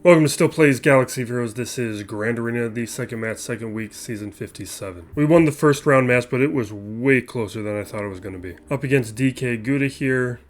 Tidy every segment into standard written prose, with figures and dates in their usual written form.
Welcome to Still Plays Galaxy of Heroes. This is Grand Arena, the second match, second week, season 57. We won the first round match, but it was way closer than I thought it was going to be. Up against DK Gouda here.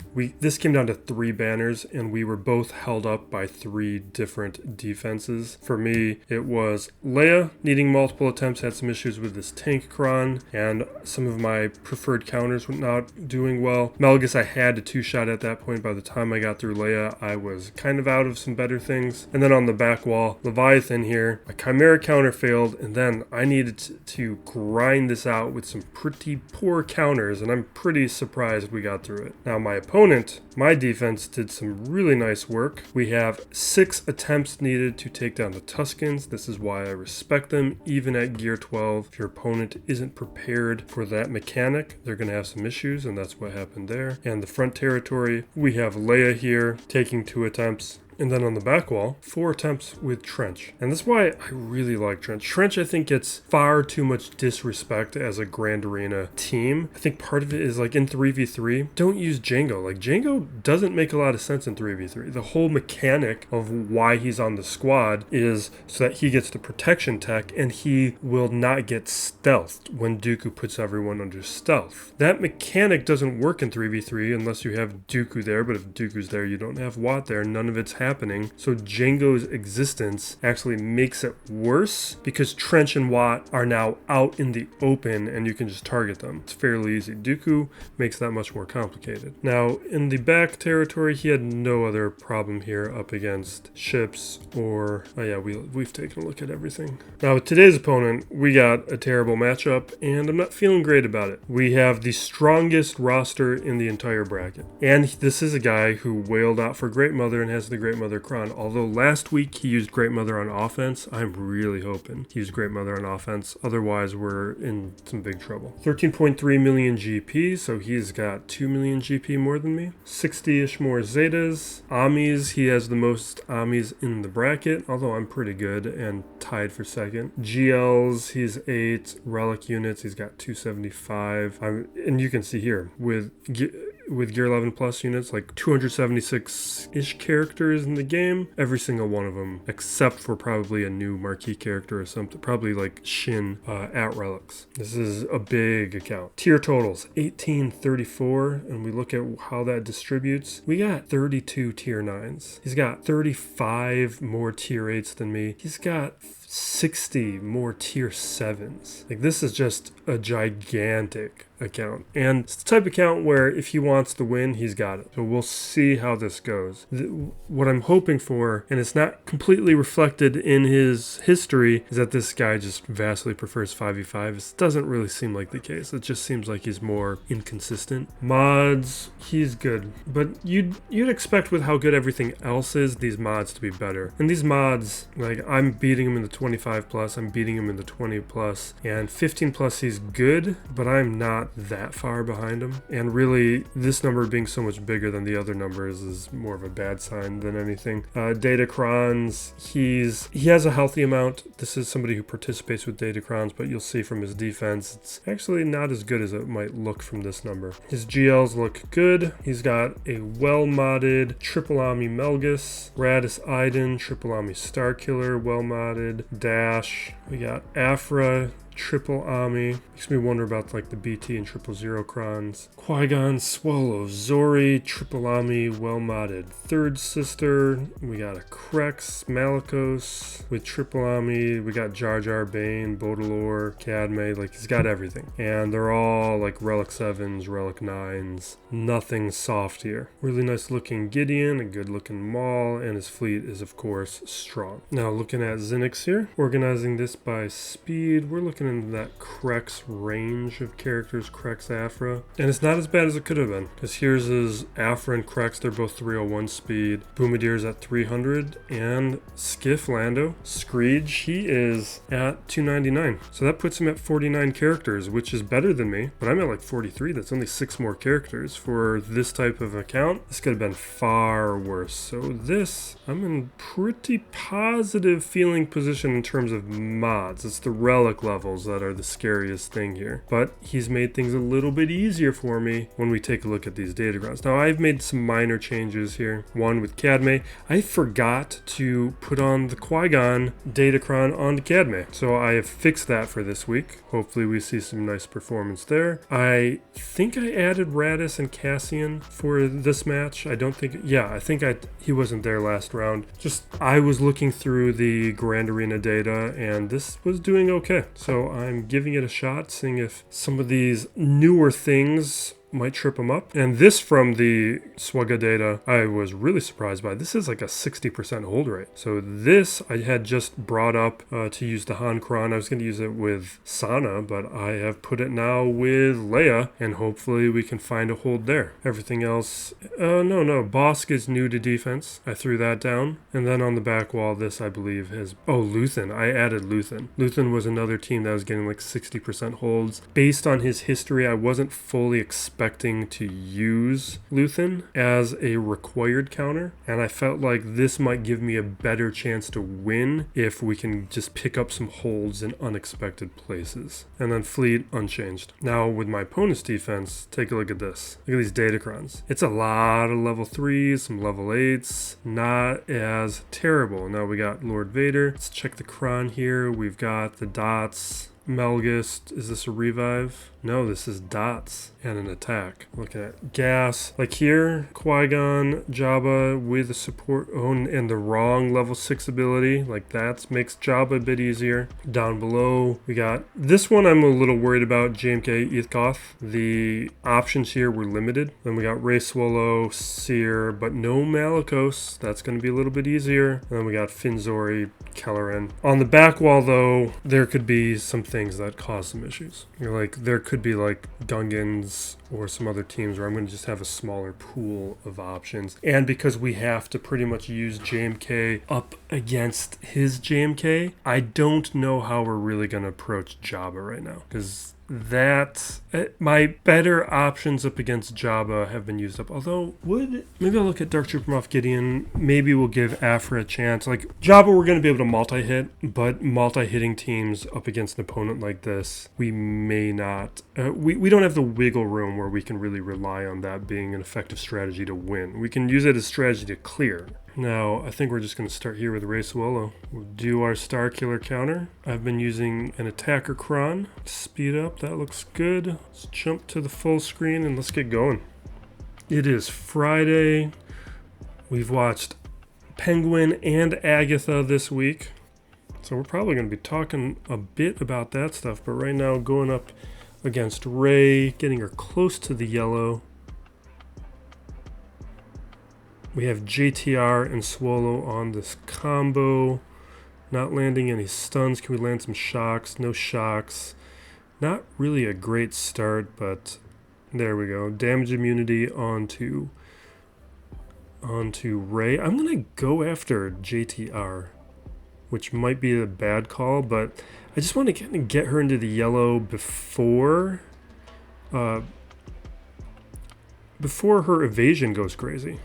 This came down to 3 banners, and we were both held up by 3 different defenses. For me, it was Leia needing multiple attempts, had some issues with this tank cron, and some of my preferred counters were not doing well. Malgus I had to 2-shot at that point. By the time I got through Leia, I was kind of out of some better things. And then on the back wall, Leviathan here, a Chimera counter failed, and then I needed to grind this out with some pretty poor counters, and I'm pretty surprised we got through it. Now my opponent, my defense, did some really nice work. We have 6 attempts needed to take down the Tuskens. This is why I respect them, even at gear 12. If your opponent isn't prepared for that mechanic, they're going to have some issues, and that's what happened there. And the front territory, we have Leia here taking 2 attempts. And then on the back wall, 4 attempts with Trench. And that's why I really like Trench. Trench, I think, gets far too much disrespect as a Grand Arena team. I think part of it is, like, in 3v3, don't use Jango. Like, Jango doesn't make a lot of sense in 3v3. The whole mechanic of why he's on the squad is so that he gets the protection tech, and he will not get stealthed when Dooku puts everyone under stealth. That mechanic doesn't work in 3v3 unless you have Dooku there, but if Dooku's there, you don't have Watt there. None of it's happening. So Jango's existence actually makes it worse because Trench and Watt are now out in the open and you can just target them. It's fairly easy. Dooku makes that much more complicated. Now in the back territory, he had no other problem here up against ships or we've taken a look at everything. Now with today's opponent, we got a terrible matchup and I'm not feeling great about it. We have the strongest roster in the entire bracket, and this is a guy who wailed out for Great Mother and has the Great Mother Cron. Although last week he used Great Mother on offense, I'm really hoping he used Great Mother on offense. Otherwise, we're in some big trouble. 13.3 million GP, so he's got 2 million GP more than me. 60-ish more Zetas. Amis, he has the most Amis in the bracket, although I'm pretty good and tied for second. GLs, he's 8. Relic units, he's got 275. And you can see here, with Gear 11 plus units, like 276-ish characters in the game, every single one of them, except for probably a new marquee character or something, probably like Shin at Relics. This is a big account. Tier totals, 1834, and we look at how that distributes. We got 32 tier 9s. He's got 35 more tier 8s than me. He's got 60 more tier 7s. Like, this is just a gigantic account, and it's the type of account where if he wants to win, he's got it. So we'll see how this goes. What I'm hoping for, and it's not completely reflected in his history, is that this guy just vastly prefers 5v5. It doesn't really seem like the case. It just seems like he's more inconsistent. Mods, he's good, but you'd expect with how good everything else is, these mods to be better. And these mods, like, I'm beating him in the 25 plus, I'm beating him in the 20 plus, and 15 plus he's good, but I'm not that far behind him. And really, this number being so much bigger than the other numbers is more of a bad sign than anything. Data crons, he has a healthy amount. This is somebody who participates with data crons, but you'll see from his defense, it's actually not as good as it might look from this number. His GLs look good. He's got a well-modded Triple Ami Malgus, Raddus Iden, Triple Ami Starkiller, well-modded, Dash. We got APHRA, Triple Ami. Makes me wonder about like the BT and 000 crons. Qui-Gon, Swolo, Zorii, Triple Ami, well-modded Third Sister. We got a CRex, Malicos with Triple Ami. We got Jar Jar, Bane, Baudelaire, Cadme. Like, he's got everything. And they're all like Relic 7s, Relic 9s. Nothing soft here. Really nice looking Gideon, a good looking Maul, and his fleet is of course strong. Now looking at Zinix here, organizing this by speed, we're looking into that CRex range of characters, CRex APHRA. And it's not as bad as it could have been, because here's his APHRA and CRex, they're both 301 speed. Boomadire's at 300, and Skiff Lando, Screech, he is at 299. So that puts him at 49 characters, which is better than me, but I'm at like 43. That's only 6 more characters for this type of account. This could have been far worse. So this, I'm in pretty positive feeling position in terms of mods. It's the relic level. vehicles that are the scariest thing here. But he's made things a little bit easier for me when we take a look at these datacrons. Now, I've made some minor changes here. One with Cadme. I forgot to put on the Qui-Gon datacron onto Cadme. So I have fixed that for this week. Hopefully we see some nice performance there. I think I added Raddus and Cassian for this match. I don't think, yeah, I think he wasn't there last round. Just, I was looking through the Grand Arena data and this was doing okay. So I'm giving it a shot, seeing if some of these newer things might trip them up. And this from the Swugga data, I was really surprised by. This is like a 60% hold rate. So this I had just brought up to use the Han Cron. I was going to use it with Sana, but I have put it now with Leia, and hopefully we can find a hold there. Everything else, no, Bosk is new to defense. I threw that down. And then on the back wall, this I believe has, Luthen. I added Luthen. Luthen was another team that was getting like 60% holds. Based on his history, I wasn't fully expecting to use Luthen as a required counter, and I felt like this might give me a better chance to win if we can just pick up some holds in unexpected places. And then Fleet unchanged. Now with my opponent's defense, take a look at this. Look at these datacrons. It's a lot of level 3s, some level 8s, not as terrible. Now we got Lord Vader. Let's check the Cron here. We've got the dots. Malgus, is this a revive? No, this is dots and an attack. Look at gas. Like here, Qui-Gon, Jabba with a support and the wrong level 6 ability. Like that makes Jabba a bit easier. Down below, we got this one I'm a little worried about, JMK Eeth Koth. The options here were limited. Then we got Rey Swolo, Cere, but no Malicos. That's going to be a little bit easier. And then we got Zorii, Kelleran. On the back wall though, there could be some things that cause some issues. There could be like Gungans or some other teams where I'm going to just have a smaller pool of options. And because we have to pretty much use JMK up against his JMK, I don't know how we're really going to approach Jabba right now. Because my better options up against Jabba have been used up. Although, maybe I'll look at Dark Trooper Moff Gideon. Maybe we'll give APHRA a chance. Like, Jabba, we're going to be able to multi-hit, but multi-hitting teams up against an opponent like this, we may not. We don't have the wiggle room where we can really rely on that being an effective strategy to win. We can use it as strategy to clear. Now, I think we're just going to start here with Rey Swolo. We'll do our Starkiller counter. I've been using an Attacker Cron. Speed up, that looks good. Let's jump to the full screen and let's get going. It is Friday. We've watched Penguin and Agatha this week. So we're probably going to be talking a bit about that stuff. But right now, going up against Rey, getting her close to the yellow. We have JTR and Swolo on this combo. Not landing any stuns. Can we land some shocks? No shocks. Not really a great start, but there we go. Damage immunity onto Rey. I'm going to go after JTR, which might be a bad call, but I just want to kind of get her into the yellow before her evasion goes crazy.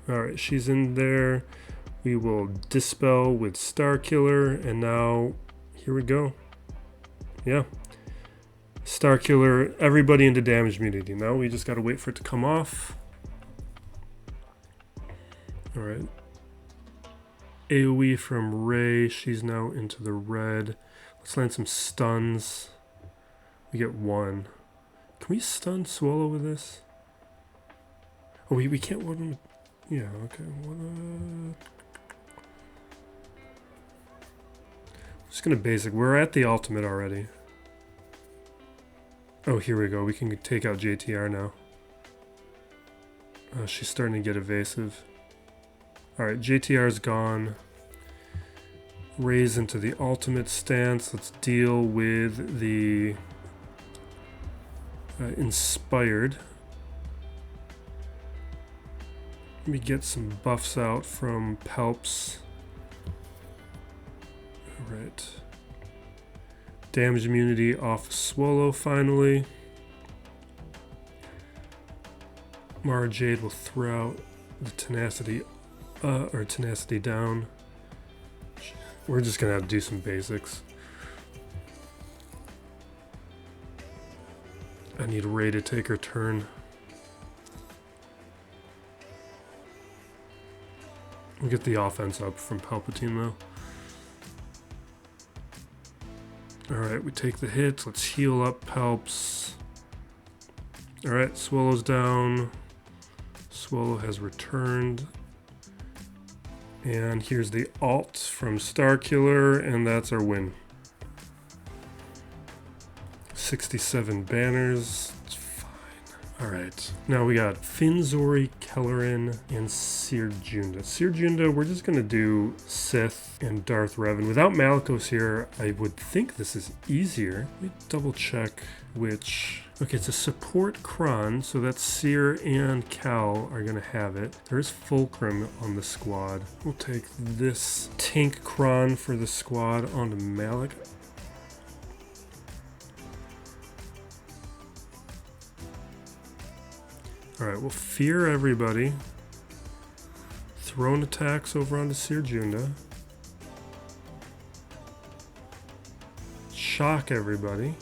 Alright, she's in there. We will dispel with Starkiller, and now here we go. Yeah. Starkiller, everybody into damage immunity. Now we just gotta wait for it to come off. Alright. AoE from Rey, she's now into the red. Let's land some stuns. We get one. Can we stun Swolo with this? Oh, we can't. Yeah, okay. Just gonna basic. We're at the ultimate already. Oh, here we go. We can take out JTR now. She's starting to get evasive. Alright, JTR's gone. Rey's into the ultimate stance. Let's deal with the inspired. Let me get some buffs out from Palps. Alright. Damage immunity off Swolo finally. Mara Jade will throw out the tenacity down. We're just gonna have to do some basics. I need Rey to take her turn. We'll get the offense up from Palpatine though. Alright, we take the hits. Let's heal up Palps. Alright, Swolo's down. Swolo has returned. And here's the alt from Starkiller, and that's our win. 67 banners. It's fine. Alright. Now we got Finn, Zorii, Kelleran, and Cere Junda. Cere Junda, we're just gonna do Sith and Darth Revan. Without Malicos here, I would think this is easier. Let me double check which. Okay, it's a support Cron, so that's Cere and Cal are gonna have it. There's Fulcrum on the squad. We'll take this tank Cron for the squad onto Malik. Alright, we'll fear everybody. Throne attacks over onto Cere Junda. Shock everybody.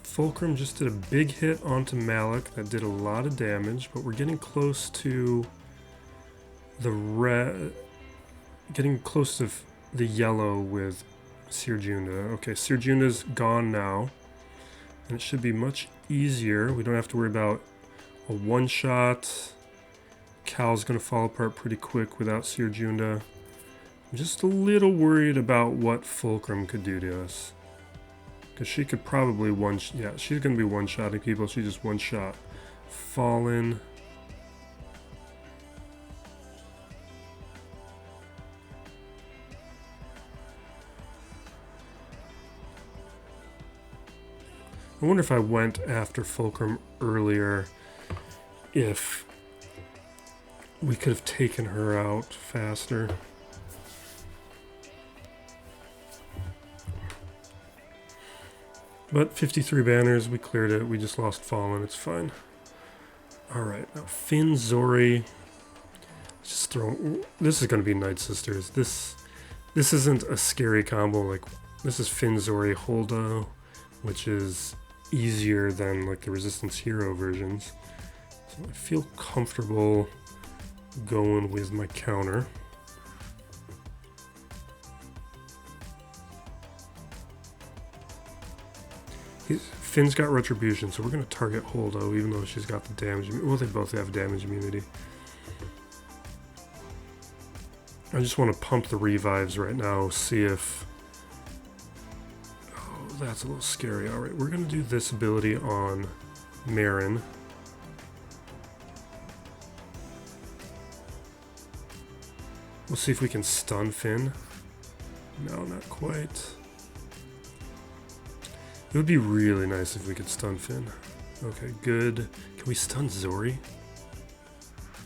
Fulcrum just did a big hit onto Malik that did a lot of damage, but we're getting close to the getting close to the yellow with Cere Junda. Okay, Cere Junda's gone now, and it should be much easier. We don't have to worry about a one-shot. Cal's gonna fall apart pretty quick without Cere Junda. I'm just a little worried about what Fulcrum could do to us. Because she could probably yeah, she's going to be one-shotting people. She just one-shot Fallen. I wonder if I went after Fulcrum earlier, if we could have taken her out faster. But 53 banners, we cleared it. We just lost Fallen. It's fine. Alright, now Finn, Zorii. Just throw. This is going to be Night Sisters. This isn't a scary combo. Like, this is Finn, Zorii, Holdo, which is easier than like the Resistance Hero versions. So I feel comfortable going with my counter. Finn's got Retribution, so we're going to target Holdo, even though she's got the damage. Well, they both have damage immunity. I just want to pump the revives right now, see if... Oh, that's a little scary. Alright, we're going to do this ability on Merrin. We'll see if we can stun Finn. No, not quite. It would be really nice if we could stun Finn. Okay, good. Can we stun Zorii?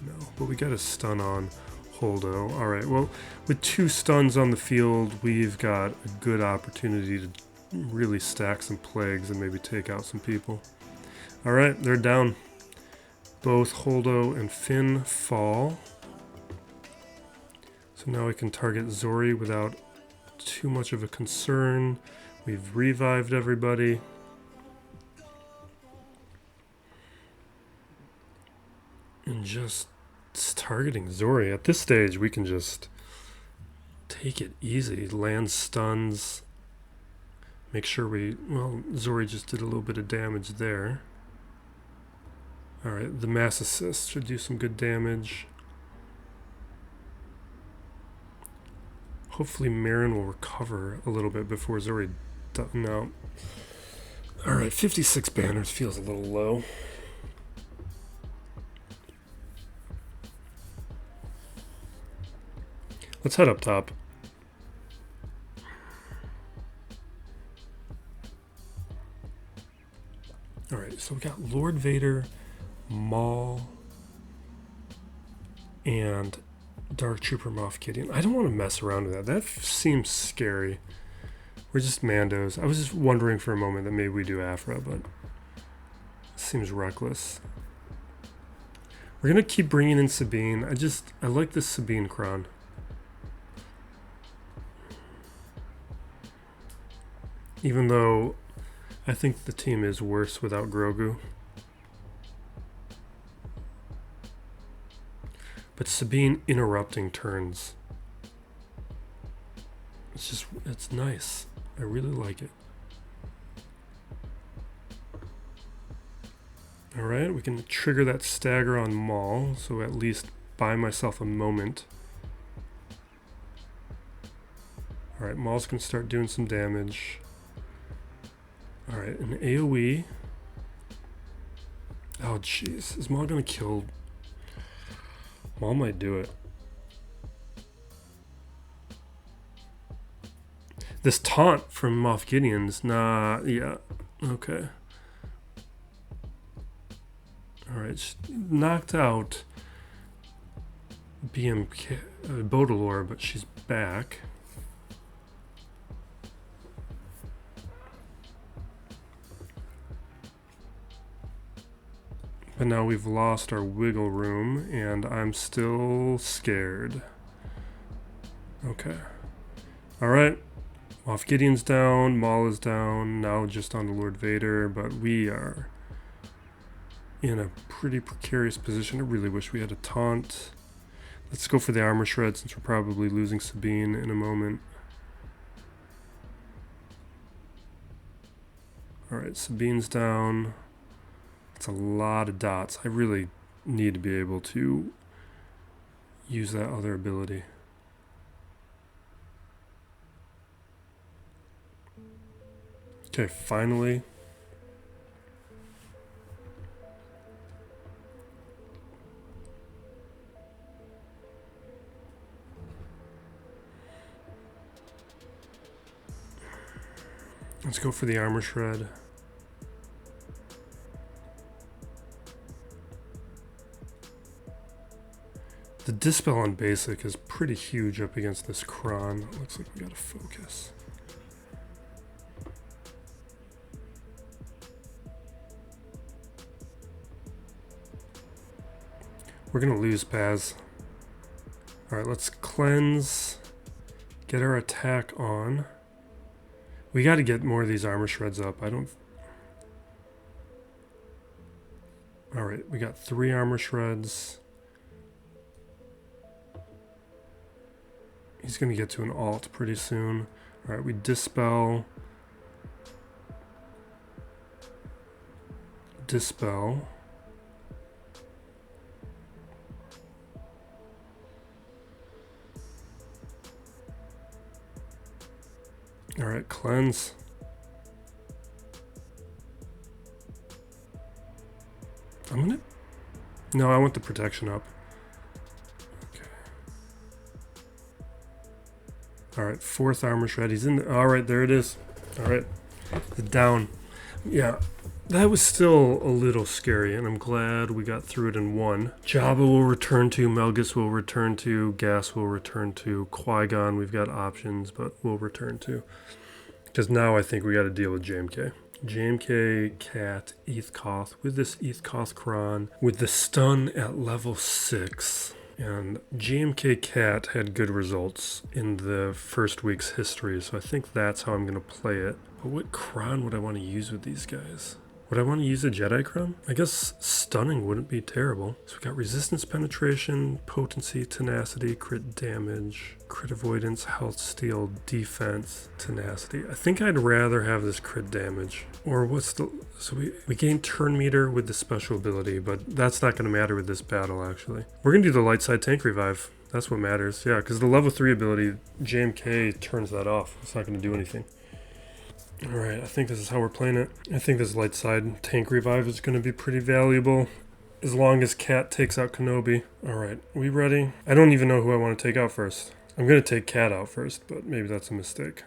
No, but we got a stun on Holdo. Alright, well, with 2 stuns on the field, we've got a good opportunity to really stack some plagues and maybe take out some people. Alright, they're down. Both Holdo and Finn fall. So now we can target Zorii without too much of a concern. We've revived everybody. And just targeting Zorii. At this stage, we can just take it easy. Land stuns. Make sure we... Well, Zorii just did a little bit of damage there. Alright, the mass assist should do some good damage. Hopefully Merrin will recover a little bit before Zorii... No. Alright, 56 banners feels a little low. Let's head up top. Alright, so we got Lord Vader, Maul, and Dark Trooper Moff Gideon. I don't want to mess around with that. That seems scary. We're just Mandos. I was just wondering for a moment that maybe we do APHRA, but it seems reckless. We're going to keep bringing in Sabine. I like this Sabine Cron. Even though I think the team is worse without Grogu. But Sabine interrupting turns. It's nice. I really like it. Alright, we can trigger that stagger on Maul, so at least buy myself a moment. Alright, Maul's gonna start doing some damage. Alright, an AoE. Oh jeez, is Maul gonna kill? Maul might do it. This taunt from Moff Gideon's, nah, yeah, okay. Alright, knocked out BMK, Baudelaire, but she's back. But now we've lost our wiggle room, and I'm still scared. Okay. Alright. Moff Gideon's down, Maul is down, now just on the Lord Vader, but we are in a pretty precarious position. I really wish we had a taunt. Let's go for the armor shred since we're probably losing Sabine in a moment. Alright, Sabine's down. It's a lot of dots. I really need to be able to use that other ability. Okay, finally. Let's go for the armor shred. The dispel on basic is pretty huge up against this Cron. Looks like we gotta focus. We're gonna lose Paz. Alright, let's cleanse. Get our attack on. We gotta get more of these armor shreds up. Alright, we got 3 armor shreds. He's gonna get to an alt pretty soon. Alright, we dispel. Dispel. Alright, cleanse. No, I want the protection up. Okay. Alright, 4th armor shred. He's in the, alright, there it is. Alright. Down. Yeah. That was still a little scary, and I'm glad we got through it in one. Jabba will return to, Malgus will return to, Gas will return to, Qui-Gon we've got options, but we'll return to. Because now I think we got to deal with JMK. JMK, Cat, Eeth Koth, with this Eeth Koth Cron, with the stun at level 6. And JMK Cat had good results in the first week's history, so I think that's how I'm going to play it. But what Cron would I want to use with these guys? Would I want to use a Jedi Cron? I guess stunning wouldn't be terrible. So we got resistance penetration, potency, tenacity, crit damage, crit avoidance, health steal, defense, tenacity. I think I'd rather have this crit damage. Or what's the... So we gain turn meter with the special ability, but that's not going to matter with this battle, actually. We're going to do the light side tank revive. That's what matters. Yeah, because the level 3 ability, JMK turns that off. It's not going to do anything. Alright, I think this is how we're playing it. I think this light side tank revive is going to be pretty valuable as long as Cat takes out Kenobi. Alright, we ready? I don't even know who I want to take out first. I'm going to take Cat out first, but maybe that's a mistake.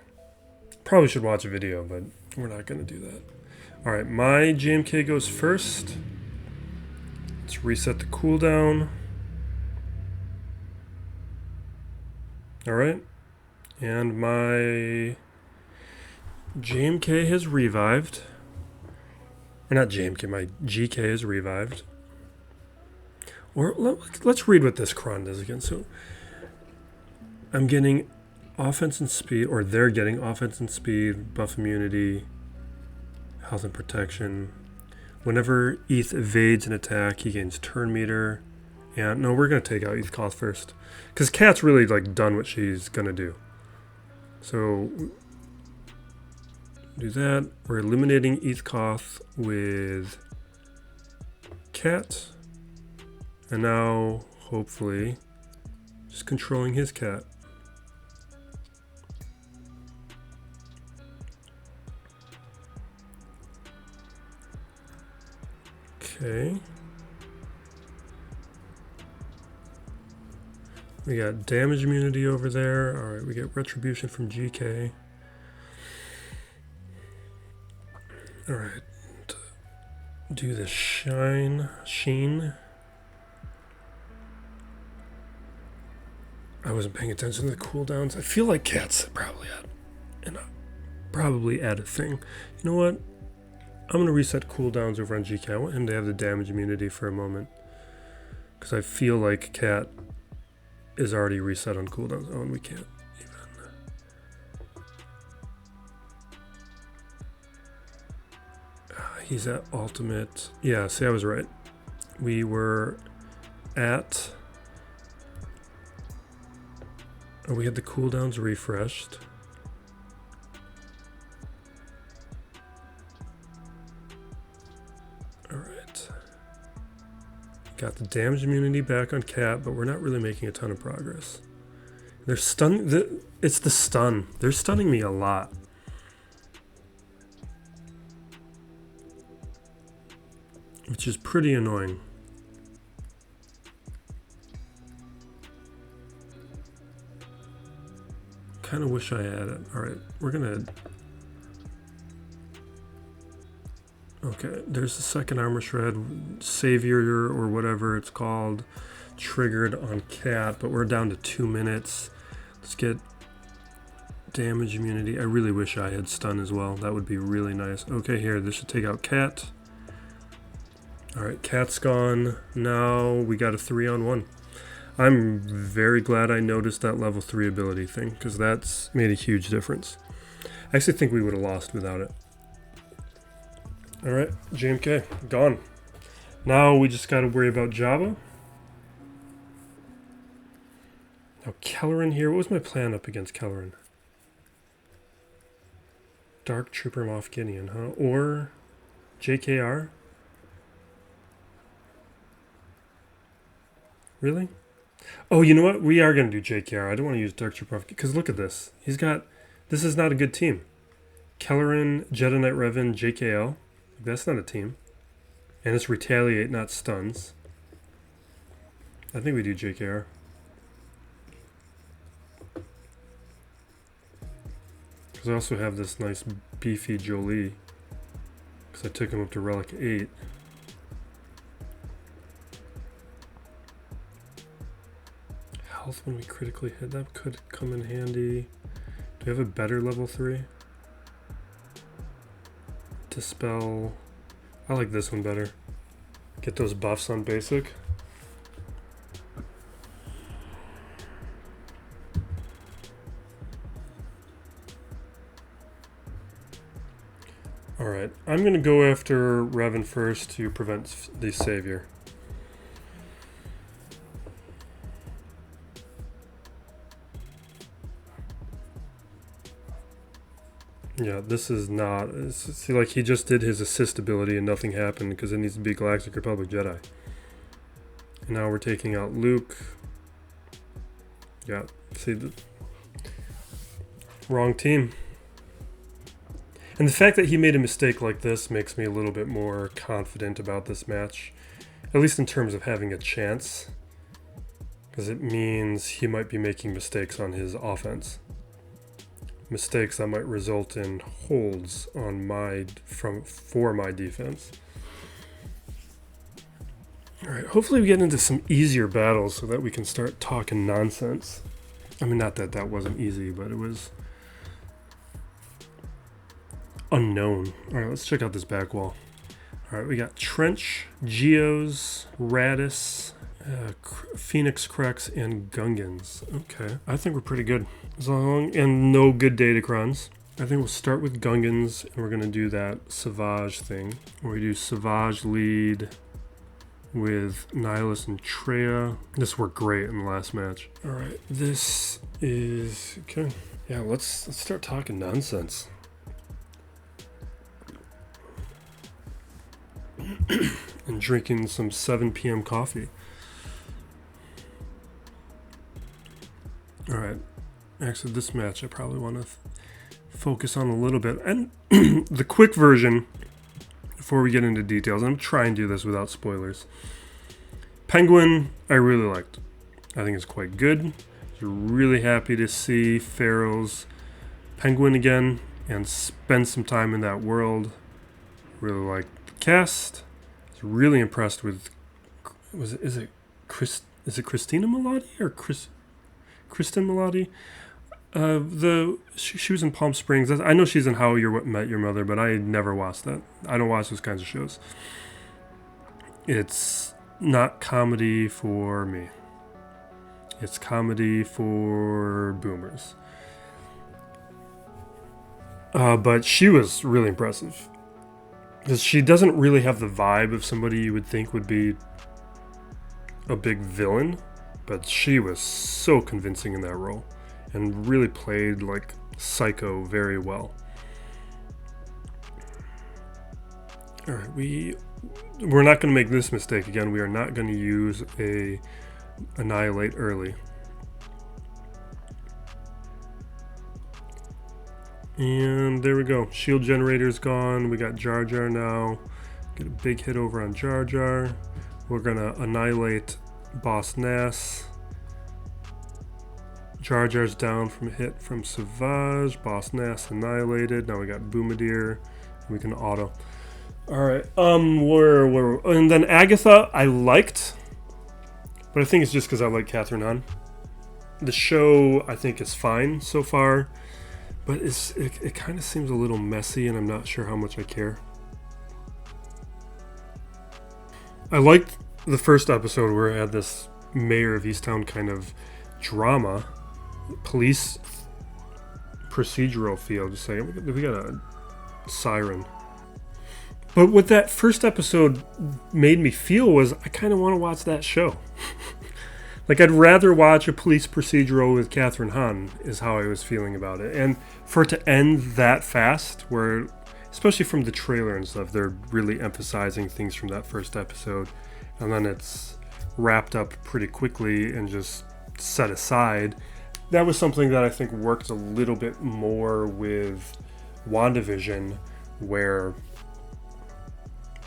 Probably should watch a video, but we're not going to do that. Alright, my JMK goes first. Let's reset the cooldown. Alright, and my... JMK has revived. Or not JMK, my GK has revived. Or let's read what this Cron does again. So I'm getting offense and speed, or they're getting offense and speed, buff immunity, health and protection. Whenever Eeth evades an attack, he gains turn meter. Yeah, no, we're going to take out Eeth Koth first. Because Kat's really like done what she's going to do. So do that. We're eliminating Eeth Koth with Cat. And now, hopefully, just controlling his cat. Okay. We got damage immunity over there. Alright, we get retribution from GK. Alright. Do the sheen. I wasn't paying attention to the cooldowns. I feel like Cat's probably add a thing. You know what? I'm going to reset cooldowns over on GK. I want him to have the damage immunity for a moment. Because I feel like Cat is already reset on cooldowns. Oh, and we can't even. He's at ultimate. Yeah, see, I was right. We were at... Oh, we had the cooldowns refreshed. Alright. Got the damage immunity back on Cat, but we're not really making a ton of progress. They're it's the stun. They're stunning me a lot. Which is pretty annoying. Kind of wish I had it. Alright, we're gonna... Okay, there's the second armor shred, Savior or whatever it's called, triggered on Cat, but we're down to 2 minutes. Let's get damage immunity. I really wish I had stun as well. That would be really nice. Okay, here, this should take out Cat. Alright, Cat's gone. Now we got a 3-on-1. I'm very glad I noticed that level 3 ability thing, because that's made a huge difference. I actually think we would have lost without it. Alright, JMK, gone. Now we just gotta worry about Jabba. Now Kelleran here, what was my plan up against Kelleran? Dark Trooper Moff Gideon, huh? Or JKR? Really? Oh, you know what? We are going to do JKR. I don't want to use Dark Trooper because look at this. He's got... This is not a good team. Kelleran, Jedi Knight Revan, JKL. That's not a team. And it's Retaliate, not Stuns. I think we do JKR. Because I also have this nice beefy Jolie. Because I took him up to Relic 8. Health when we critically hit, that could come in handy. Do we have a better level 3? Dispel. I like this one better. Get those buffs on basic. Alright, I'm going to go after Revan first to prevent the Savior. Yeah, this is not... See, like, he just did his assist ability and nothing happened because it needs to be Galactic Republic Jedi. And now we're taking out Luke. Yeah, see, the wrong team. And the fact that he made a mistake like this makes me a little bit more confident about this match. At least in terms of having a chance. Because it means he might be making mistakes on his offense. Mistakes that might result in holds on for my defense. Alright, hopefully we get into some easier battles so that we can start talking nonsense. I mean, not that that wasn't easy, but it was unknown. Alright, let's check out this back wall. Alright, we got Trench, Geos, Raddus, Phoenix CRex and Gungans. Okay, I think we're pretty good. As long and no good Datacrons. I think we'll start with Gungans, and we're gonna do that Savage thing. Where we do Savage lead with Nihilus and Treya. This worked great in the last match. All right, this is okay. Yeah, let's start talking nonsense. And drinking some 7 p.m. coffee. All right, actually, this match I probably want to focus on a little bit, and the quick version. Before we get into details, I'm trying to do this without spoilers. Penguin, I really liked. I think it's quite good. Really happy to see Pharaoh's Penguin again and spend some time in that world. Really liked the cast. I was really impressed with. Is it Christina Melody or Kristen Melody? She was in Palm Springs. I know she's in How You Met Your Mother, but I never watched that. I don't watch those kinds of shows. It's not comedy for me. It's comedy for boomers. But she was really impressive. Because she doesn't really have the vibe of somebody you would think would be a big villain. But she was so convincing in that role. And really played like Psycho very well. All right, we're not going to make this mistake again. We are not going to use a Annihilate early. And there we go. Shield generator's gone. We got Jar Jar now. Get a big hit over on Jar Jar. We're going to Annihilate Boss Nass. Jar Jar's down from a hit from Savage. Boss Nass annihilated. Now we got Boomadir. We can auto. Alright, and then Agatha I liked, but I think it's just because I like Catherine Hahn. The show I think is fine so far, but it kind of seems a little messy, and I'm not sure how much I care. I liked the first episode where it had this Mayor of Easttown kind of drama. Police procedural feel, just saying we got a siren. But what that first episode made me feel was I kind of want to watch that show. Like, I'd rather watch a police procedural with Catherine Hahn is how I was feeling about it. And for it to end that fast, where, especially from the trailer and stuff, they're really emphasizing things from that first episode, and then it's wrapped up pretty quickly and just set aside. That was something that I think worked a little bit more with WandaVision, where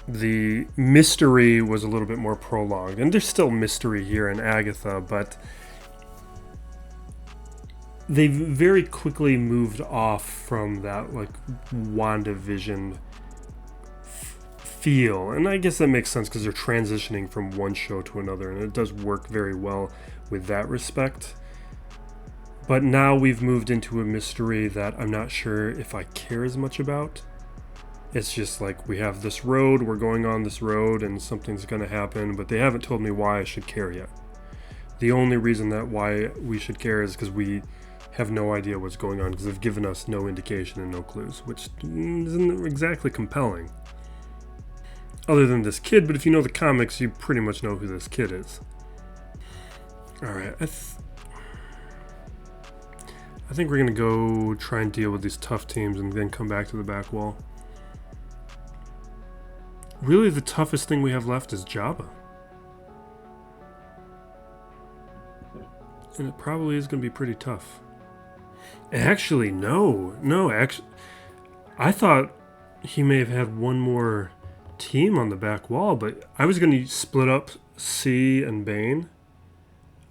the mystery was a little bit more prolonged. And there's still mystery here in Agatha, but they very quickly moved off from that, like, WandaVision feel. And I guess that makes sense because they're transitioning from one show to another, and it does work very well with that respect. But now we've moved into a mystery that I'm not sure if I care as much about. It's just like, we have this road, we're going on this road, and something's going to happen, but they haven't told me why I should care yet. The only reason that why we should care is because we have no idea what's going on, because they've given us no indication and no clues, which isn't exactly compelling. Other than this kid, but if you know the comics, you pretty much know who this kid is. Alright, I think we're going to go try and deal with these tough teams and then come back to the back wall. Really, the toughest thing we have left is Jabba. And it probably is going to be pretty tough. Actually, no, I thought he may have had one more team on the back wall, but I was going to split up C and Bane.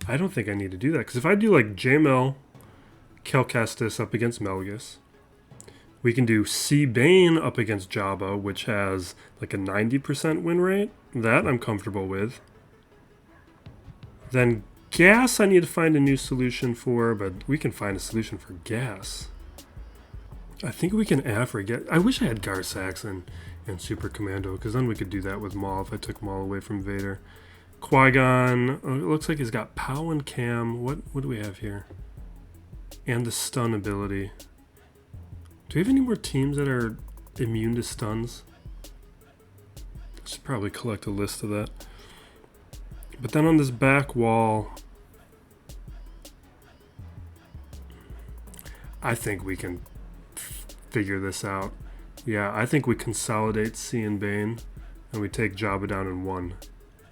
I don't think I need to do that, because if I do like JML, Kelkestis up against Malgus, we can do C Bane up against Jabba, which has like a 90% win rate. That I'm comfortable with. Then Gas I need to find a new solution for, but we can find a solution for Gas. I think we can APHRA get... I wish I had Gar Saxon and Super Commando, because then we could do that with Maul if I took Maul away from Vader. Qui-Gon, it looks like he's got Pow and Cam. What do we have here? And the stun ability. Do we have any more teams that are immune to stuns? I should probably collect a list of that. But then on this back wall, I think we can figure this out. Yeah, I think we consolidate C and Bane, and we take Jabba down in 1.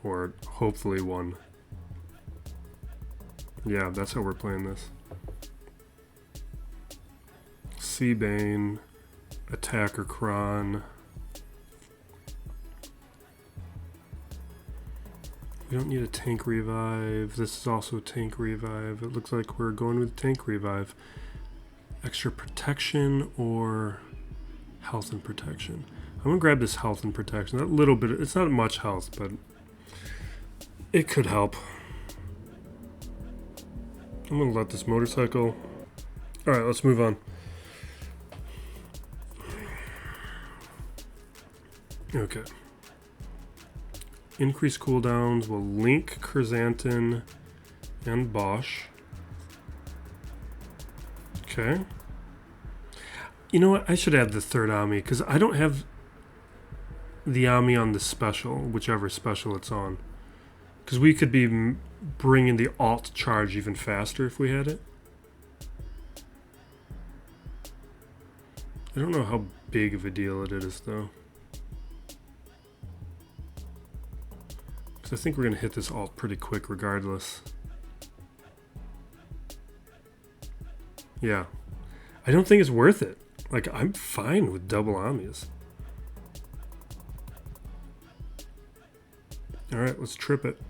Or hopefully 1. Yeah, that's how we're playing this. C Bane, Attacker Cron. We don't need a tank revive. This is also a tank revive. It looks like we're going with tank revive. Extra protection or health and protection. I'm gonna grab this health and protection. That little bit, it's not much health, but it could help. I'm gonna let this motorcycle. All right, let's move on. Okay. Increase cooldowns will link Chrysanthemum and Bosch. Okay. You know what? I should add the third Ami because I don't have the Ami on the special, whichever special it's on. Because we could be bringing the alt charge even faster if we had it. I don't know how big of a deal it is though. Because I think we're going to hit this alt pretty quick regardless. Yeah. I don't think it's worth it. Like, I'm fine with double Amis. Alright, let's trip it.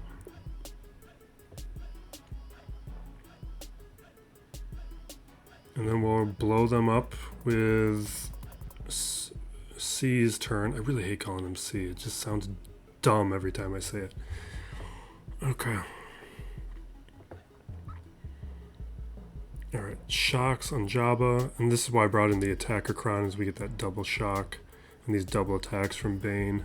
And then we'll blow them up with C's turn. I really hate calling him C. It just sounds dumb every time I say it. Okay. Alright, shocks on Jabba. And this is why I brought in the Attacker Cron, is we get that double shock and these double attacks from Bane.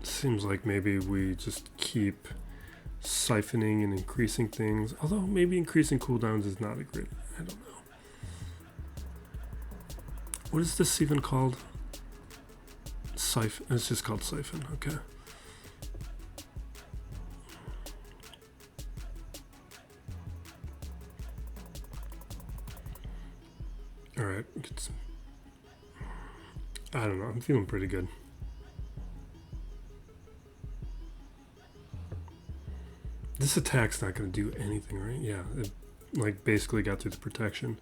Seems like maybe we just keep siphoning and increasing things. Although maybe increasing cooldowns is not a great... I don't know. What is this even called? Siphon. It's just called Siphon. Okay. Alright. I don't know. I'm feeling pretty good. This attack's not going to do anything, right? Yeah, it like basically got through the protection.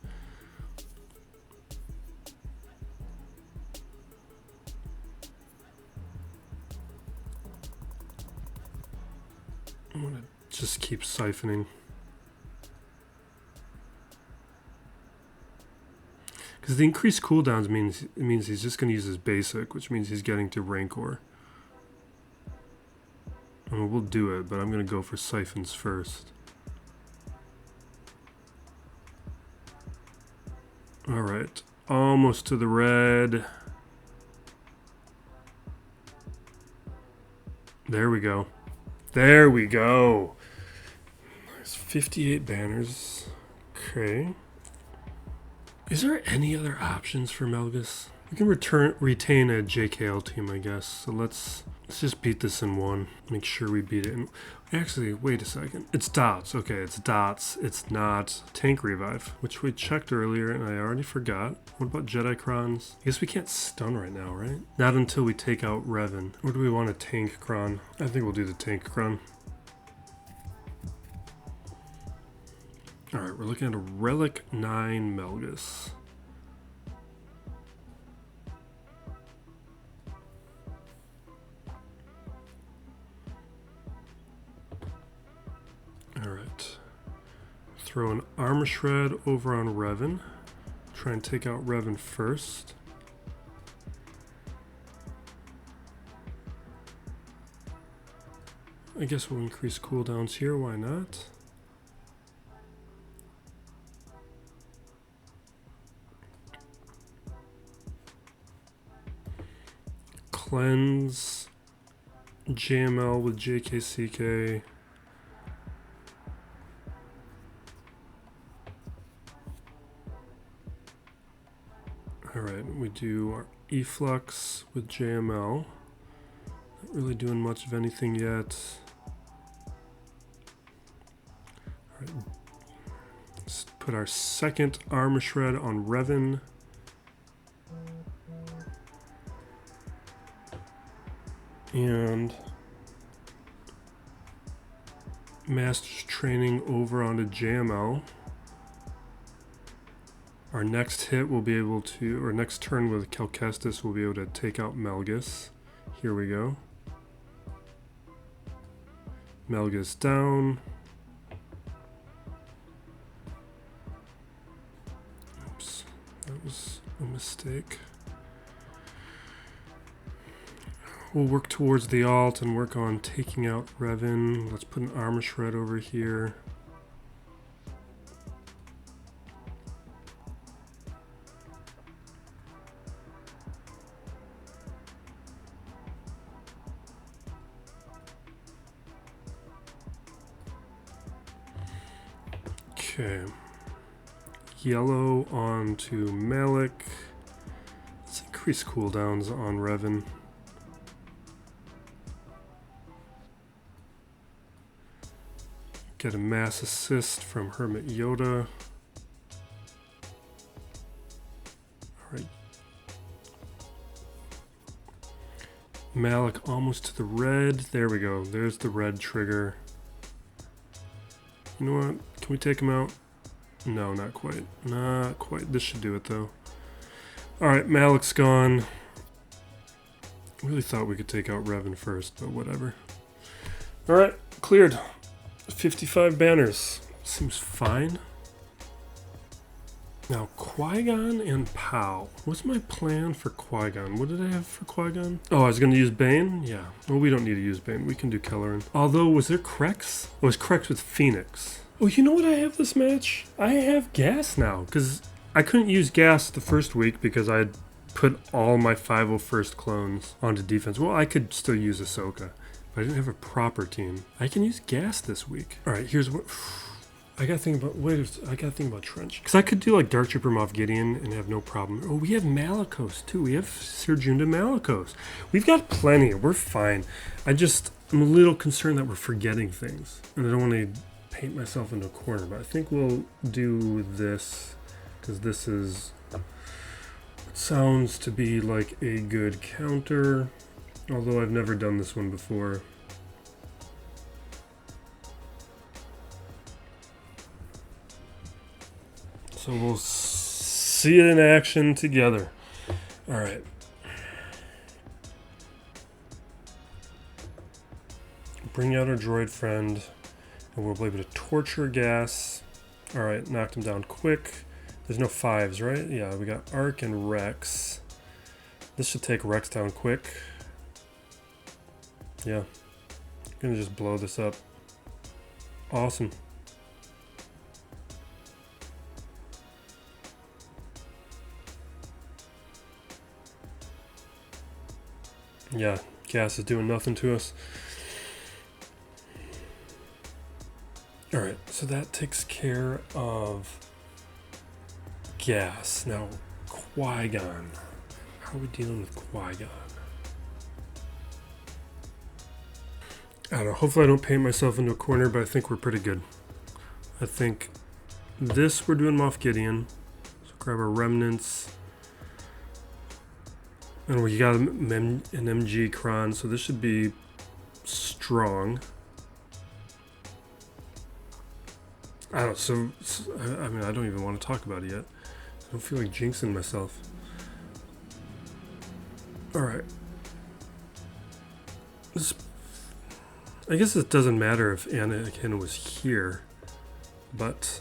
I'm going to just keep siphoning. Because the increased cooldowns means he's just going to use his basic, which means he's getting to Rancor. I mean, we'll do it, but I'm going to go for siphons first. Alright, almost to the red. There we go. There we go. Nice, 58 banners. Okay. Is there any other options for Malgus? We can retain a JKL team, I guess. So let's just beat this in 1. Make sure we beat it. Actually, wait a second. It's dots. Okay, it's dots. It's not tank revive, which we checked earlier and I already forgot. What about Jedi Crons? I guess we can't stun right now, right? Not until we take out Revan. Or do we want a tank Cron? I think we'll do the tank Cron. Alright, we're looking at a Relic 9 Malgus. Alright. Throw an Armor Shred over on Revan. Try and take out Revan first. I guess we'll increase cooldowns here, why not? cleanse JML with JKCK. Alright, we do our efflux with JML. Not really doing much of anything yet. Alright, let's put our second armor shred on Revan. And Master's Training over onto JML. Our next hit will be able to, or next turn with Calcestis, we'll be able to take out Malgus. Here we go. Malgus down. Oops, that was a mistake. We'll work towards the alt and work on taking out Revan. Let's put an armor shred over here. Okay. Yellow onto Malik. Let's increase cooldowns on Revan. Get a mass assist from Hermit Yoda. Alright. Malik almost to the red. There we go. There's the red trigger. You know what? Can we take him out? No, not quite. Not quite. This should do it though. Alright, Malik's gone. Really thought we could take out Revan first, but whatever. Alright, cleared. 55 banners. Seems fine. Now, Qui-Gon and Pow. What's my plan for Qui-Gon? What did I have for Qui-Gon? Oh, I was going to use Bane? Yeah. Well, we don't need to use Bane. We can do Kelleran. Although, was there CRex? Oh, it was CRex with Phoenix. Oh, you know what I have this match? I have gas now, because I couldn't use gas the first week because I had put all my 501st clones onto defense. Well, I could still use Ahsoka. I didn't have a proper team. I can use gas this week. All right, here's what I gotta think about. I gotta think about Trench, because I could do like Dark Trooper Moff Gideon and have no problem. Oh, we have Malicos too. We have Serjunda Malicos. We've got plenty. We're fine. I'm a little concerned that we're forgetting things, and I don't want to paint myself into a corner. But I think we'll do this because this is sounds to be like a good counter. Although I've never done this one before. So we'll see it in action together. Alright. Bring out our droid friend. And we'll be able to torture gas. Alright, knocked him down quick. There's no 5s, right? Yeah, we got Arc and Rex. This should take Rex down quick. Yeah, I'm gonna just blow this up. Awesome. Yeah, gas is doing nothing to us. Alright, so that takes care of gas. Now, Qui-Gon. How are we dealing with Qui-Gon? I don't know, hopefully I don't paint myself into a corner, but I think we're pretty good. I think this we're doing Moff Gideon. So grab our remnants. And we got an MG Cron, so this should be strong. I don't, I mean, I don't even want to talk about it yet. I don't feel like jinxing myself. Alright. I guess it doesn't matter if Anakin was here, but,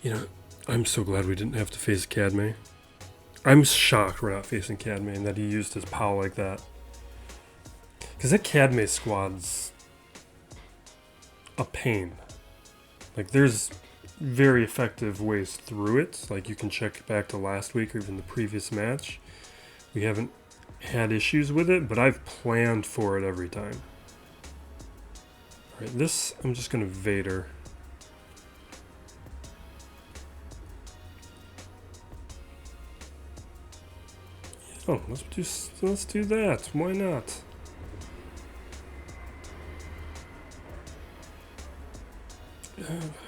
you know, I'm so glad we didn't have to face Cadme. I'm shocked we're not facing Cadme and that he used his POW like that. Because that Cadme squad's a pain. Like, there's very effective ways through it. Like, you can check back to last week or even the previous match. We haven't had issues with it, but I've planned for it every time. Alright, this I'm just gonna Vader. Oh, let's do that. Why not?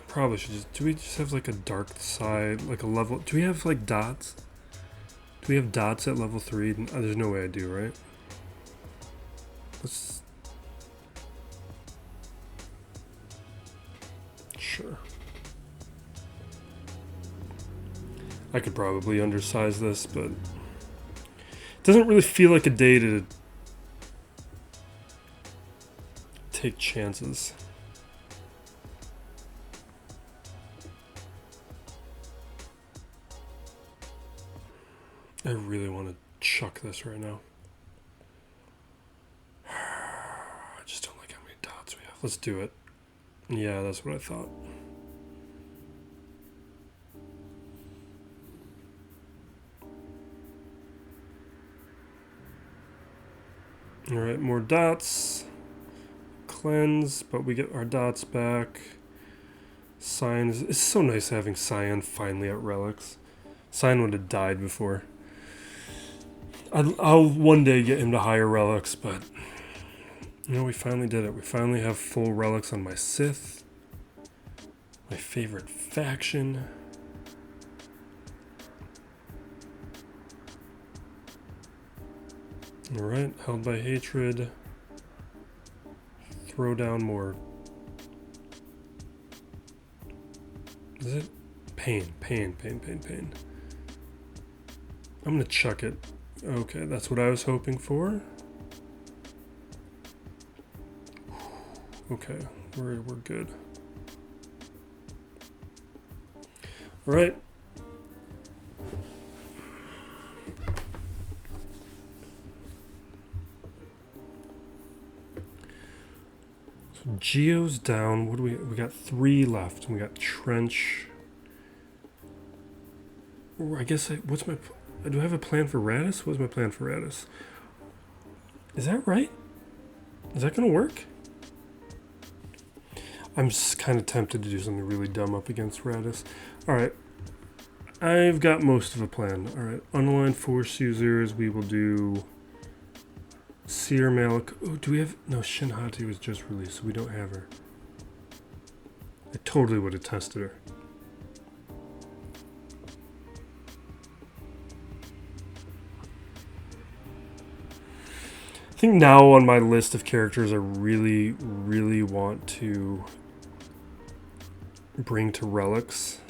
Probably should just. Do we just have like a dark side, like a level? Do we have like dots? Do we have dots at level 3? There's no way I do, right? Let's. Sure. I could probably undersize this, but it doesn't really feel like a day to take chances. I really want to chuck this right now. I just don't like how many dots we have. Let's do it. Yeah, that's what I thought. Alright, more dots. Cleanse, but we get our dots back. Signs. It's so nice having Cyan finally at relics. Cyan would have died before. I'll one day get him to higher relics, but you know, we finally did it. We finally have full relics on my Scythe. My favorite faction. Alright, held by hatred. Throw down more. Is it? Pain. I'm gonna chuck it. Okay, that's what I was hoping for. Okay, we're good. All right. So Geos down. What do we got 3 left. We got Trench. Or I guess what's my... Do I have a plan for Raddus? What's my plan for Raddus? Is that right? Is that going to work? I'm just kind of tempted to do something really dumb up against Raddus. Alright. I've got most of a plan. Alright. Unaligned force users. We will do... Cere, Malicos. Oh, do we have... No, Shinhati was just released, so we don't have her. I totally would have tested her. I think now on my list of characters I really, really want to bring to relics.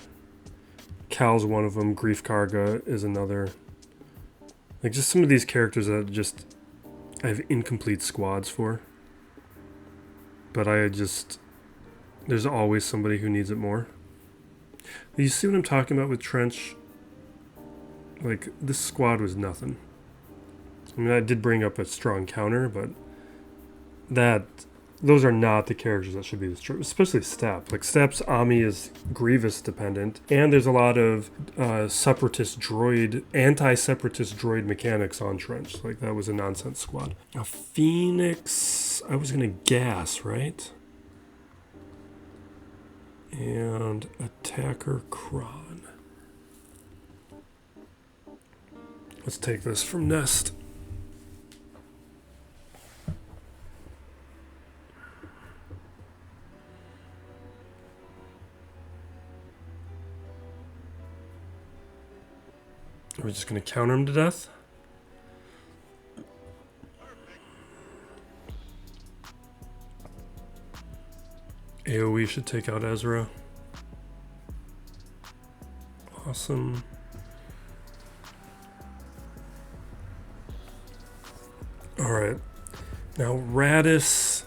Cal's one of them. Grief Karga is another. Like just some of these characters that just I have incomplete squads for. But there's always somebody who needs it more. You see what I'm talking about with Trench? Like this squad was nothing. I mean, I did bring up a strong counter, but those are not the characters that should be destroyed, especially Step. Like, Step's Ami is Grievous dependent, and there's a lot of anti-separatist droid mechanics on Trench. Like, that was a nonsense squad. Now, Phoenix, I was going to gas, right? And Attacker Cron. Let's take this from Nest. Are we just going to counter him to death? AoE should take out Ezra. Awesome. Alright. Now Raddus.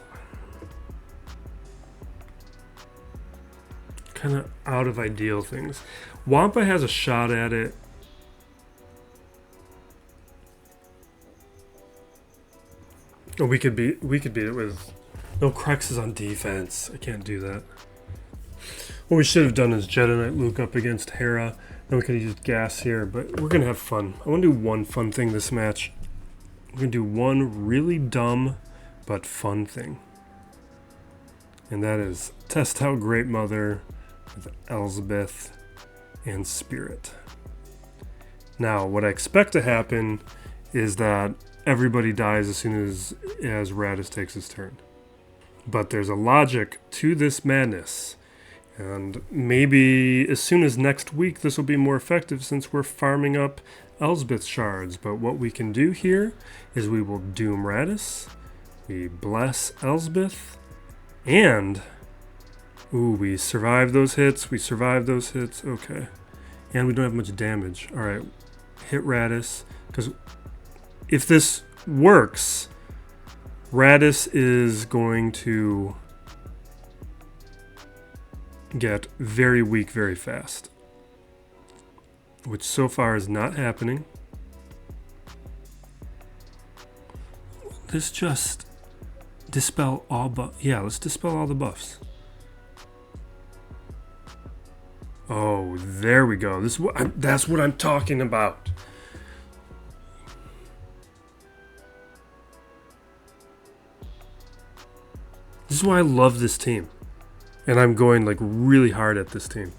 Kind of out of ideal things. Wampa has a shot at it. Oh, we could beat it with... No, CRex is on defense. I can't do that. What we should have done is Jedi Knight Luke up against Hera. Then we could have used gas here, but we're going to have fun. I want to do one fun thing this match. We're going to do one really dumb but fun thing. And that is test out Great Mother with Elsbeth and Spirit. Now, what I expect to happen is that everybody dies as soon as Raddus takes his turn. But there's a logic to this madness. And maybe as soon as next week this will be more effective since we're farming up Elsbeth shards. But what we can do here is we will doom Raddus, we bless Elsbeth, and ooh, we survive those hits, okay. And we don't have much damage. Alright, hit Raddus, because if this works, Raddus is going to get very weak very fast, which so far is not happening. Let's just dispel all let's dispel all the buffs. Oh, there we go. That's what I'm talking about. This is why I love this team. And I'm going like really hard at this team.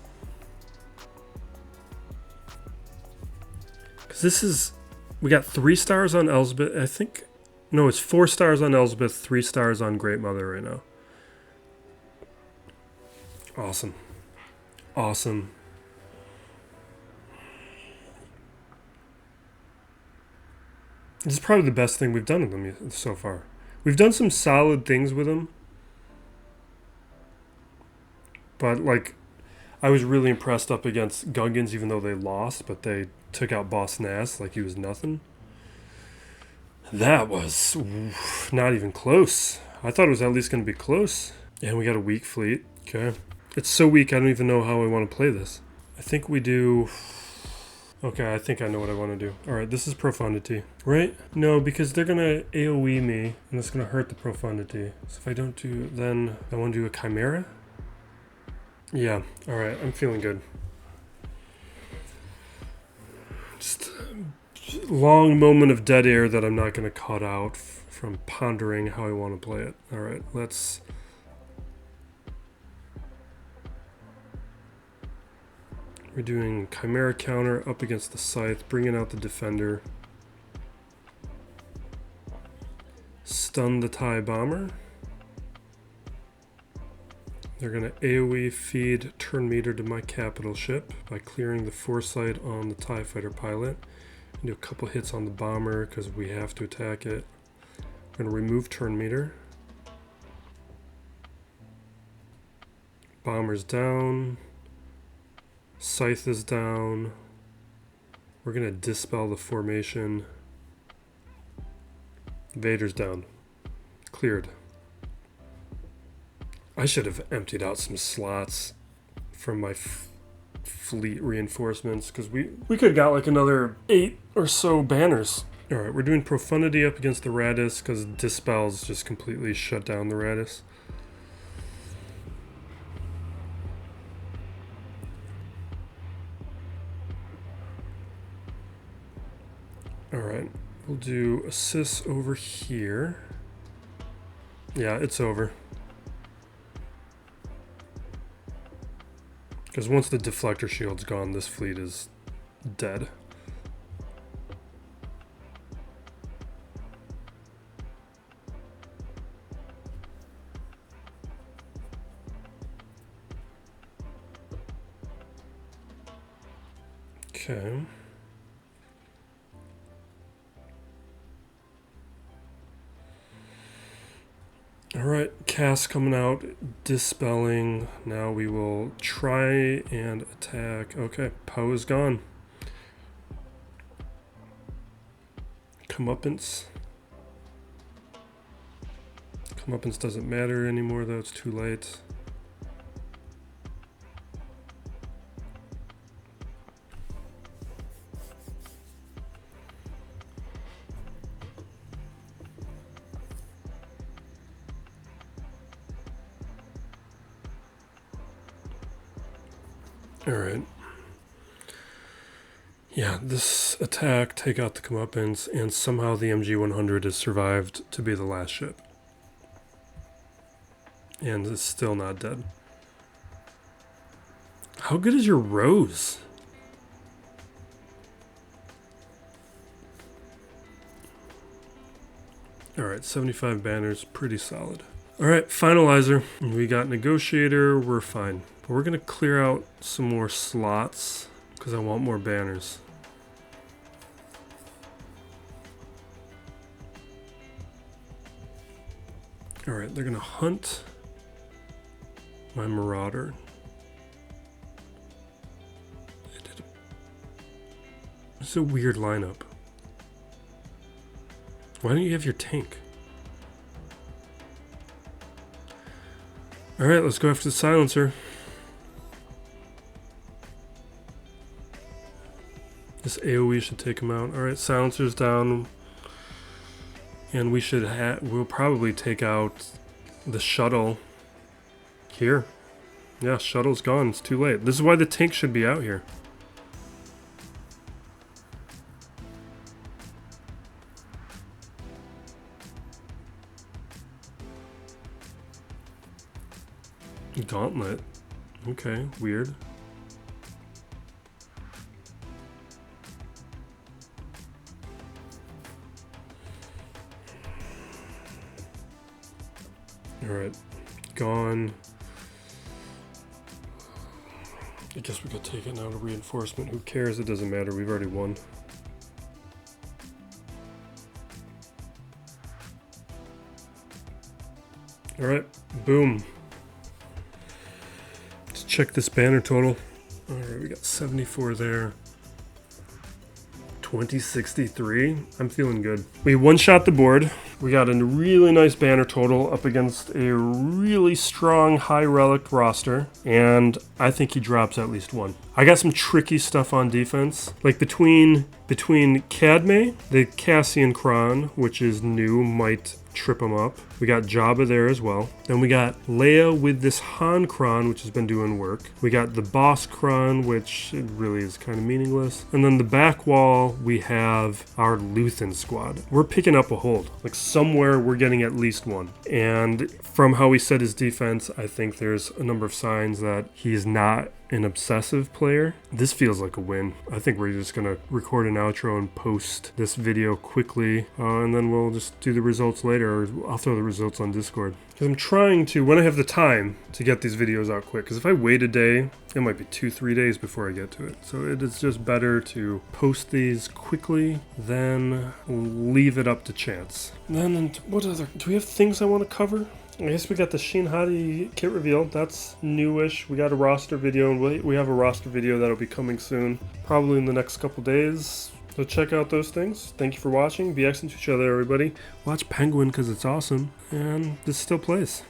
Because we got 3 stars on Elsbeth, I think. No, it's 4 stars on Elsbeth, 3 stars on Great Mother right now. Awesome. Awesome. This is probably the best thing we've done with them so far. We've done some solid things with them. But, like, I was really impressed up against Gungans, even though they lost, but they took out Boss Nass like he was nothing. That was not even close. I thought it was at least going to be close. And we got a weak fleet. Okay. It's so weak, I don't even know how I want to play this. I think we do... Okay, I think I know what I want to do. Alright, this is Profundity. Right? No, because they're going to AoE me, and it's going to hurt the Profundity. So if I don't do... Then I want to do a Chimera? Yeah, alright, I'm feeling good. Just a long moment of dead air that I'm not going to cut out from pondering how I want to play it. Alright, let's... We're doing Chimera counter up against the Scythe, bringing out the Defender. Stun the TIE Bomber. They're going to AoE feed turn meter to my capital ship by clearing the foresight on the TIE fighter pilot. Do a couple hits on the bomber because we have to attack it. We're going to remove turn meter. Bomber's down. Scythe is down. We're going to dispel the formation. Vader's down. Cleared. I should have emptied out some slots from my fleet reinforcements because we could have got like another 8 or so banners. Alright, we're doing Profundity up against the Raddus because Dispels just completely shut down the Raddus. Alright, we'll do assists over here. Yeah, it's over. Because once the deflector shield's gone, this fleet is dead. Okay. Alright, cast coming out, dispelling. Now we will try and attack. Okay, Poe is gone. Comeuppance. Comeuppance doesn't matter anymore though, it's too late. Alright. Yeah, this attack, take out the comeuppance, and somehow the MG-100 has survived to be the last ship. And it's still not dead. How good is your Rose? Alright, 75 banners, pretty solid. Alright, Finalizer. We got Negotiator, we're fine. But we're going to clear out some more slots, because I want more banners. Alright, they're going to hunt my Marauder. It's a weird lineup. Why don't you have your tank? Alright, let's go after the silencer. This AoE should take him out. Alright, silencer's down. And we should we'll probably take out the shuttle here. Yeah, shuttle's gone. It's too late. This is why the tank should be out here. Gauntlet. Okay, weird. Alright, gone. I guess we could take it now to reinforcement. Who cares? It doesn't matter. We've already won. Alright, boom. Let's check this banner total. Alright, we got 74 there. 2063. I'm feeling good. We one-shot the board. We got a really nice banner total up against a really strong high relic roster, and I think he drops at least one. I got some tricky stuff on defense, like between Cadme, the SABINE Cron, which is new, might trip him up. We got Jabba there as well. Then we got Leia with this Han Cron, which has been doing work. We got the Boss Cron, which it really is kind of meaningless. And then the back wall, we have our Luthen squad. We're picking up a hold. Like somewhere we're getting at least one. And from how he set his defense, I think there's a number of signs that he's not an obsessive player. This feels like a win. I think we're just gonna record an outro and post this video quickly, and then we'll just do the results later, or I'll throw the results on Discord. Because I'm trying to, when I have the time, to get these videos out quick. Because if I wait a day, it might be 2-3 days before I get to it. So it is just better to post these quickly than leave it up to chance. Then, what other, do we have things I want to cover? I guess we got the Sheen Hadi kit reveal. That's newish. We got a roster video, and we have a roster video that'll be coming soon, probably in the next couple days. So check out those things. Thank you for watching. Be excellent to each other, everybody. Watch Penguin because it's awesome, and this still plays.